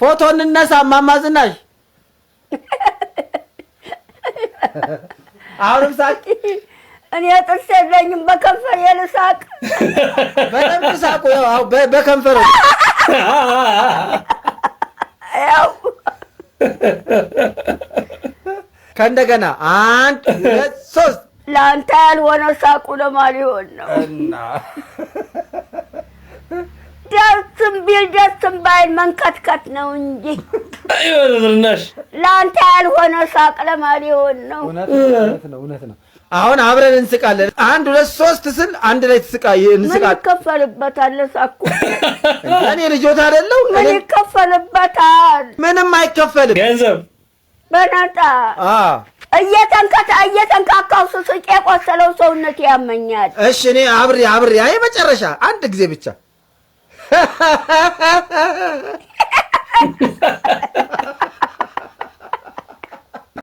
ፎቶ እንነሳ እማማ ዝናሽ። አሁንም ሳቅ። እኔ ጥርስ የለኝም በከንፈር ልሳቅ። በደምብ ሳቁ። ያው በከንፈር ያው ከእንደገና 1 2 3 ለአንተ ያልሆነ ሳቁ ለማን ሊሆን ነው? ደስም ቢል ደስም ባይል መንከትከት ነው እንጂ ዝናሽ ለአንተ ያልሆነ ሳቅ ለማን ሊሆን ነው? እውነት ነው። አሁን አብረን እንስቃለን። 1 2 3 ስል አንድ ላይ እንስቃለን። ምን ይከፈልበታል? ሳቁ እኔ ልጆት አይደለሁ? ምን ይከፈልበታል? ምንም አይከፈልም። ገንዘብ በነጣ እየተንካካው ስስቅ የቆሰለው ሰውነት ያመኛል። እሺ እኔ አብሬ አይ መጨረሻ አንድ ጊዜ ብቻ